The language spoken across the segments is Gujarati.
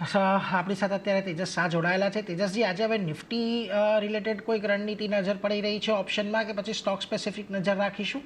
આપણી સાથે અત્યારે તેજસ શાહ જોડાયેલા છે. તેજસજી, આજે હવે નિફ્ટી રિલેટેડ કોઈક રણનીતિ નજર પડી રહી છે ઓપ્શનમાં, કે પછી સ્ટોક સ્પેસિફિક નજર રાખીશું?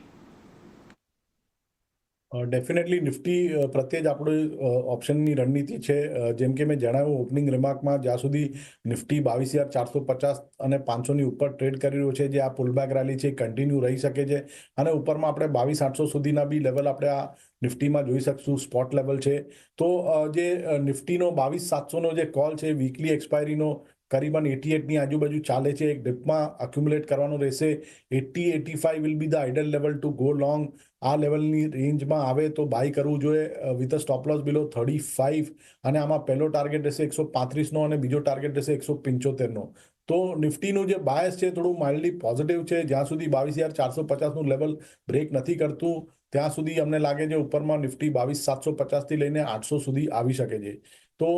ડેફિનેટલી નિફ્ટી પ્રત્યે જ આપણી ઓપ્શનની રણનીતિ છે. જેમ કે મેં જણાવ્યું ઓપનિંગ રિમાર્કમાં, જ્યાં સુધી નિફ્ટી 22,450 અને 500ની ઉપર ટ્રેડ કરી રહ્યો છે, જે આ પુલબેક રેલી છે કન્ટિન્યુ રહી શકે છે. અને ઉપરમાં આપણે 22,800 સુધીના બી લેવલ આપણે આ નિફ્ટીમાં જોઈ શકશું, સ્પોટ લેવલ છે. તો જે નિફ્ટીનો 22,700નો જે કોલ છે, વીકલી એક્સપાયરીનો કરીબન 88ની આજુબાજુ ચાલે છે. એક ડિપમાં અક્યુમ્યુલેટ કરવાનો રહેશે. 80-85 will be the ideal level to go long. આ લેવલની રેન્જમાં આવે તો બાય કરવું જોઈએ with a stop loss below 35. અને આમાં પહેલો ટાર્ગેટ રહેશે 135નો અને બીજો ટાર્ગેટ રહેશે 175નો. તો નિફ્ટીનું જે બાયસ છે થોડું માઇલ્ડલી પોઝિટિવ છે. જ્યાં સુધી 22,450નું લેવલ બ્રેક નથી કરતું, ત્યાં સુધી અમને લાગે છે ઉપરમાં નિફ્ટી 22,750થી લઈને 800 સુધી આવી શકે છે. તો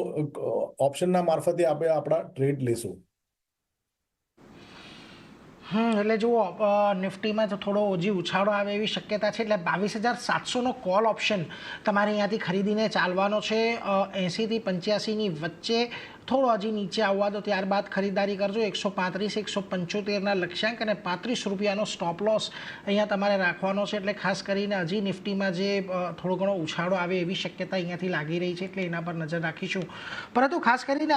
ઓપ્શનના મારફતે આપણે આપણા ટ્રેડ લેશું. એટલે જુઓ, નિફ્ટીમાં તો થોડો ઓછી ઉછાળો આવે એવી શક્યતા છે. એટલે 22,700નો કોલ ઓપ્શન તમારે અહીંયાથી ખરીદીને ચાલવાનો છે. 80થી 85ની વચ્ચે થોડો હજી નીચે આવવા દો, ત્યારબાદ ખરીદારી કરજો. 135-175ના લક્ષ્યાંક અને 35 રૂપિયાનો સ્ટોપ લોસ અહીંયા તમારે રાખવાનો છે. એટલે ખાસ કરીને હજી નિફ્ટીમાં જે થોડો ઘણો ઉછાળો આવે એવી શક્યતા અહીંયાથી લાગી રહી છે, એટલે એના પર નજર રાખીશું. પરંતુ ખાસ કરીને